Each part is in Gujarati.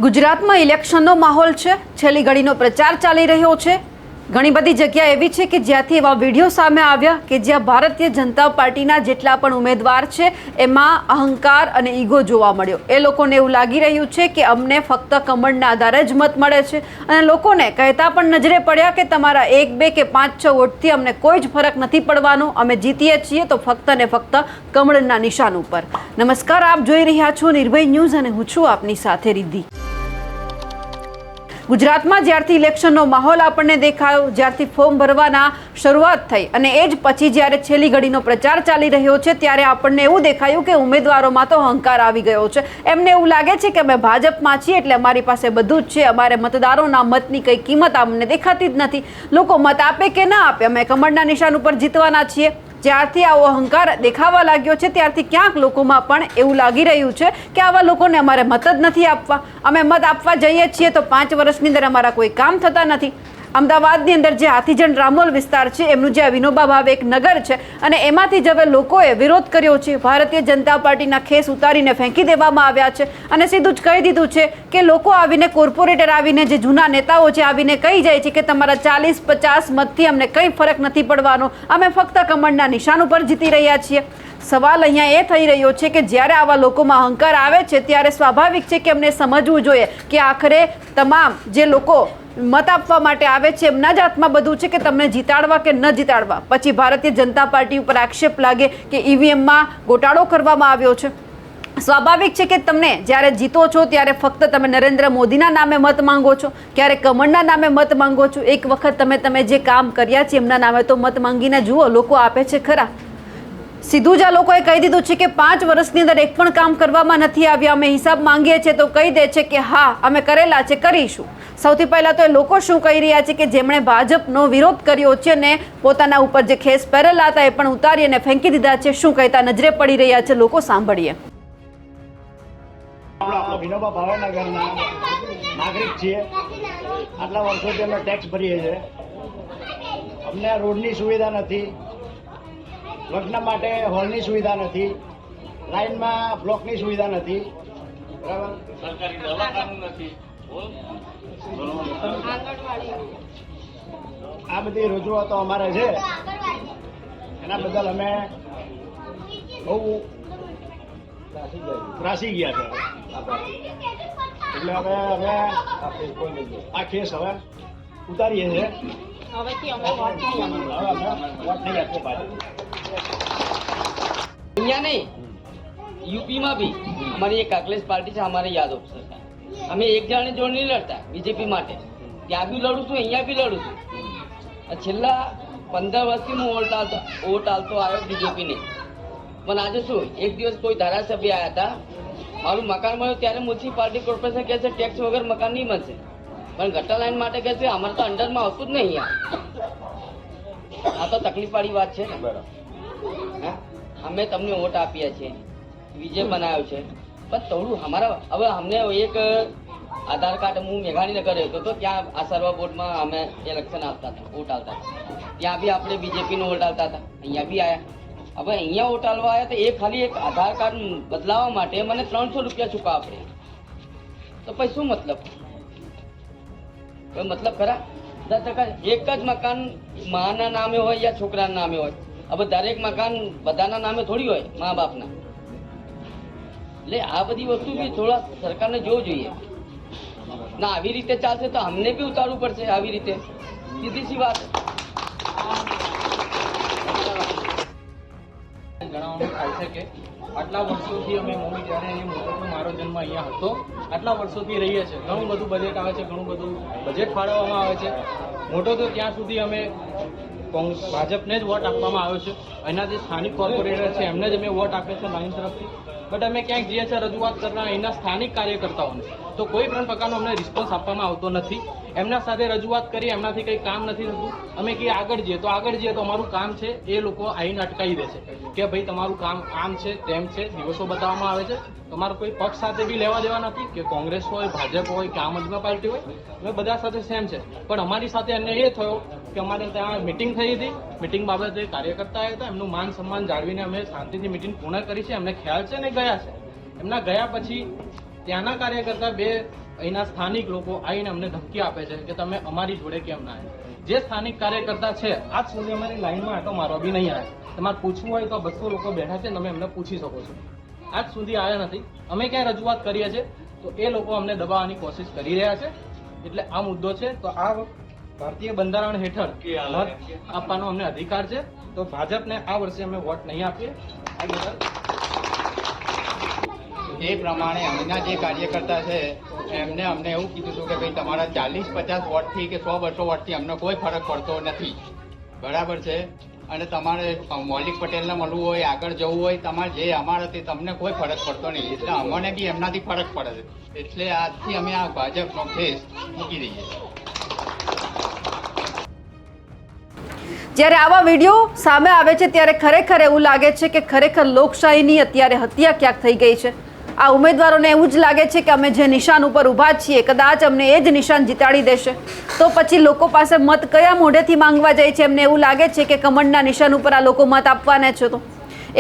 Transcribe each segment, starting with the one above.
ગુજરાતમાં ઇલેક્શનનો માહોલ છે. છેલ્લી ઘડીનો પ્રચાર ચાલી રહ્યો છે. ઘણી બધી જગ્યા એવી છે કે જ્યાંથી એવા વિડીયો સામે આવ્યા કે જ્યાં ભારતીય જનતા પાર્ટીના જેટલા પણ ઉમેદવાર છે એમાં અહંકાર અને ઈગો જોવા મળ્યો. એ લોકોને એવું લાગી રહ્યું છે કે અમને ફક્ત કમળના આધારે જ મત મળે છે અને લોકોને કહેતા પણ નજરે પડ્યા કે તમારા 1, 2 કે 5, 6 વોટથી અમને કોઈ જ ફરક નથી પડવાનો. અમે જીતીએ છીએ તો ફક્ત ને ફક્ત કમળના નિશાન ઉપર. નમસ્કાર, આપ જોઈ રહ્યા છો નિર્ભય ન્યૂઝ અને હું છું આપની સાથે રિદ્ધિ. ગુજરાતમાં જ્યારથી ઇલેક્શનનો માહોલ આપણને દેખાયો, જ્યારથી ફોર્મ ભરવાના શરૂઆત થઈ અને એ જ પછી જ્યારે છેલ્લી ઘડીનો પ્રચાર ચાલી રહ્યો છે ત્યારે આપણને એવું દેખાયું કે ઉમેદવારોમાં તો અહંકાર આવી ગયો છે. એમને એવું લાગે છે કે અમે ભાજપમાં છીએ એટલે અમારી પાસે બધું જ છે, અમારે મતદારોના મતની કંઈ કિંમત અમને દેખાતી જ નથી. લોકો મત આપે કે ના આપે, અમે કમળના નિશાન ઉપર જીતવાના છીએ. જ્યારથી આવો અહંકાર દેખાવા લાગ્યો છે ત્યારથી ક્યાંક લોકોમાં પણ એવું લાગી રહ્યું છે કે આવા લોકોને અમારે મત જ નથી આપવા. અમે મત આપવા જઈએ છીએ તો 5 વર્ષની અંદર અમારા કોઈ કામ થતા નથી. અમદાવાદની અંદર જે હાથીજણ રામોલ વિસ્તાર છે એમનું જે વિનોબા ભાવે એક નગર છે અને એમાંથી જ હવે લોકોએ વિરોધ કર્યો છે. ભારતીય જનતા પાર્ટીના ખેસ ઉતારીને ફેંકી દેવામાં આવ્યા છે અને સીધું જ કહી દીધું છે કે લોકો આવીને કોર્પોરેટર આવીને જે જૂના નેતાઓ છે આવીને કહી જાય છે કે તમારા 40-50 મતથી અમને કંઈ ફરક નથી પડવાનો, અમે ફક્ત કમળના નિશાન ઉપર જીતી રહ્યા છીએ. સવાલ અહીંયા એ થઈ રહ્યો છે કે જ્યારે આવા લોકોમાં અહંકાર આવે છે ત્યારે સ્વાભાવિક છે કે અમને સમજવું જોઈએ કે આખરે તમામ જે લોકો મત આપવા માટે આવે છે એમના જ હાથમાં બધું છે કે તમને જીતાડવા કે ન જીતાડવા. પછી ભારતીય જનતા પાર્ટી ઉપર આક્ષેપ લાગે કે ઈવીએમમાં ગોટાળો કરવામાં આવ્યો છે. સ્વાભાવિક છે કે તમને જ્યારે જીતો છો ત્યારે ફક્ત તમે નરેન્દ્ર મોદીના નામે મત માંગો છો, ક્યારે કમળના નામે મત માંગો છો. એક વખત તમે જે કામ કર્યા છે એમના નામે તો મત માંગીને જુઓ, લોકો આપે છે ખરા. સીધું જ આ લોકોએ કહી દીધું છે કે 5 વર્ષની અંદર એક પણ કામ કરવામાં નથી આવ્યા. અમે હિસાબ માંગીએ છીએ તો કહી દે છે કે હા અમે કરેલા છે, કરીશું. સૌથી પહેલાં તો એ લોકો શું કહી રહ્યા છે કે જેમણે ભાજપનો વિરોધ કર્યો છે ને પોતાના ઉપર જે ખેસ પહેરેલા હતા એ પણ ઉતારી અને ફેંકી દીધા છે. શું કહેતા નજરે પડી રહ્યા છે લોકો, સાંભળીએ. વિનોબા ભાવેનગરના નાગરિક છીએ. આટલા વર્ષોથી અમે ટેક્સ ભરીએ છીએ. અમને રોડની સુવિધા નથી, લગ્ન માટે હોલની સુવિધા નથી, લાઇનમાં બ્લોકની સુવિધા નથી, બરાબર, સરકારી દવાખાનું નથી. આ બધી રજૂઆતો અમારે છે. એના બદલ અમે બહુ ત્રાસી ગયા છે. એટલે હવે આ કેસ હવે ઉતારીએ છીએ. અહીંયા નહીં, यूपीમાં भी हमारी एक कांग्रेस पार्टी છે, हमारे यादव सरकार. અમે એક જણને જોડ નહીં લડતા બીજેપી માટે. ત્યાં બી લડું છું, અહીંયા બી લડું છું. છેલ્લા 15 વર્ષથી હું વોટ આલતો આવ્યો બીજેપીને. પણ આજે શું, એક દિવસ કોઈ ધારાસભ્ય આવ્યા હતા, મારું મકાન મળ્યું ત્યારે મ્યુનિસિપાલિટી કોર્પોરેશન કહે છે ટેક્સ વગર મકાન નહીં બનશે. પણ ગટર લાઈન માટે કહે છે અમારે તો અંડરમાં આવતું જ નહીં. આ તો તકલીફવાળી વાત છે ને. બરાબર, અમે તમને વોટ આપ્યા છે, વિજય બનાવ્યો છે, પણ થોડું અમારા હવે અમને એક આધાર કાર્ડ હું મેઘાણીનગર રહેતો હતો, ત્યાં આ સર્વ બોર્ડમાં અમે ઇલેક્શન આપતા હતા, વોટ આવતા હતા. ત્યાં બી આપણે બીજેપીનો વોટ આવતા હતા, અહીંયા બી આવ્યા. હવે અહીંયા વોટ આવવા આવ્યા તો એ ખાલી એક આધાર કાર્ડ બદલાવવા માટે મને 300 રૂપિયા ચૂકવવા પડે. તો પછી શું મતલબ? કોઈ મતલબ ખરા? 10% એક જ મકાન માના નામે હોય યા છોકરાના નામે હોય. હવે દરેક મકાન બધાના નામે થોડી હોય, મા બાપના. એટલે આ બધી વસ્તુ બી થોડા સરકારને જોવું જોઈએ. ના આવી રીતે ચાલશે તો અમને બી ઉતારવું પડશે. આવી રીતે સીધી સી વાત. જણાવવાનું થાય છે કે આટલા વર્ષોથી અમે મમ્મી જ્યારે એની મોટરનો મારો જન્મ અહીંયા હતો, આટલા વર્ષોથી રહીએ છીએ. ઘણું બધું બજેટ આવે છે, ઘણું બધું બજેટ ફાળવવામાં આવે છે. મોટો તો ત્યાં સુધી અમે ભાજપને જ વોટ આપવામાં આવ્યો છે. અહીંના જે સ્થાનિક કોર્પોરેટર છે એમને જ અમે વોટ આપ્યો છે લાઈન તરફથી. બટ અમે ક્યાંક જઈએ છીએ રજૂઆત કરવા અહીંના સ્થાનિક કાર્યકર્તાઓને, તો કોઈ પણ પ્રકારનો અમને રિસ્પોન્સ આપવામાં આવતો નથી. એમના સાથે રજૂઆત કરી, એમનાથી કંઈ કામ નથી થતું. અમે કે આગળ જઈએ તો અમારું કામ છે એ લોકો આવીને અટકાવી દે છે કે ભાઈ તમારું કામ આમ છે તેમ છે, દિવસો બતાવવામાં આવે છે. તમારો કોઈ પક્ષ સાથે બી લેવા દેવા નથી, કે કોંગ્રેસ હોય, ભાજપ હોય કે આમ આદમી પાર્ટી હોય, અમે બધા સાથે સેમ છે. પણ અમારી સાથે અન્યાય એ થયો કે અમારે ત્યાં મિટિંગ થઈ હતી. મિટિંગ બાબતે કાર્યકર્તા આવ્યા હતા, એમનું માન સન્માન જાળવીને અમે શાંતિથી મિટિંગ પૂર્ણ કરી છે. એમને ખ્યાલ છે ને ગયા છે. એમના ગયા પછી ત્યાંના કાર્યકર્તા બે અહીંના સ્થાનિક લોકો આવીને અમને ધમકી આપે છે કે તમે અમારી જોડે કેમ ના આવ્યા. જે સ્થાનિક કાર્યકર્તા છે આજ સુધી અમારી લાઈનમાં આટો મારવા બી નહીં આવ્યા. તમારે પૂછવું હોય તો 200 લોકો બેઠા છે, તમે એમને પૂછી શકો છો. આજ સુધી આવ્યા નથી. અમે ક્યાંય રજૂઆત કરીએ છીએ તો એ લોકો અમને દબાવવાની કોશિશ કરી રહ્યા છે. એટલે આ મુદ્દો છે. તો આ ભારતીય બંધારણ હેઠળ મત આપવાનો અમને અધિકાર છે. તો ભાજપને આ વર્ષે અમે વોટ નહીં આપીએ. આ બદલ એ પ્રમાણે અહીંના જે કાર્યકર્તા છે એમને અમને એવું કીધું હતું કે ભાઈ તમારા 40-50 વોટથી કે 100-200 વોટથી અમને કોઈ ફરક પડતો નથી, બરાબર છે. અને તમારે મૌલિક પટેલને મળવું હોય, આગળ જવું હોય, તમારે જે અમારાથી તમને કોઈ ફરક પડતો નહીં. એટલે અમને બી એમનાથી ફરક પડે છે. એટલે આજથી અમે આ ભાજપનો ફેસ મૂકી દઈએ. જ્યારે આવા વિડીયો સામે આવે છે ત્યારે ખરેખર એવું લાગે છે કે ખરેખર લોકશાહીની અત્યારે હત્યા ક્યાંક થઈ ગઈ છે. આ ઉમેદવારોને એવું જ લાગે છે કે અમે જે નિશાન ઉપર ઊભા છીએ કદાચ અમને એ જ નિશાન જીતાડી દેશે, તો પછી લોકો પાસે મત કયા મોઢેથી માંગવા જાય છે. એમને એવું લાગે છે કે કમળના નિશાન ઉપર આ લોકો મત આપવાના છે. તો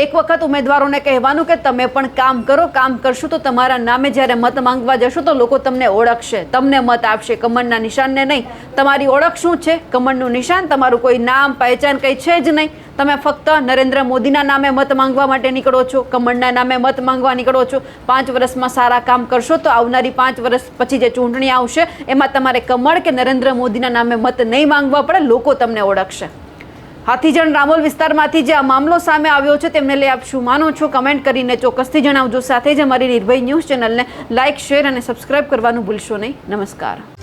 એક વખત ઉમેદવારોને કહેવાનું કે તમે પણ કામ કરો, કામ કરશું તો તમારા નામે જ્યારે મત માંગવા જશો તો લોકો તમને ઓળખશે, તમને મત આપશે, કમળના નિશાનને નહીં. તમારી ઓળખ શું છે? કમળનું નિશાન. તમારું કોઈ નામ પહેચાન કંઈ છે જ નહીં. તમે ફક્ત નરેન્દ્ર મોદીના નામે મત માંગવા માટે નીકળો છો, કમળના નામે મત માંગવા નીકળો છો. 5 વર્ષમાં સારા કામ કરશો તો આવનારી 5 વર્ષ પછી જે ચૂંટણી આવશે એમાં તમારે કમળ કે નરેન્દ્ર મોદીના નામે મત નહીં માંગવા પડે, લોકો તમને ઓળખશે. હાથીજણ રામોલ વિસ્તારમાંથી જે આ મામલો સામે આવ્યો છે તેમને લઈ આપ શું માનો છો? કમેન્ટ કરીને ચોક્કસથી જણાવજો. સાથે જ અમારી નિર્ભય ન્યૂઝ ચેનલને લાઇક, શેર અને સબસ્ક્રાઇબ કરવાનું ભૂલશો નહીં. નમસ્કાર.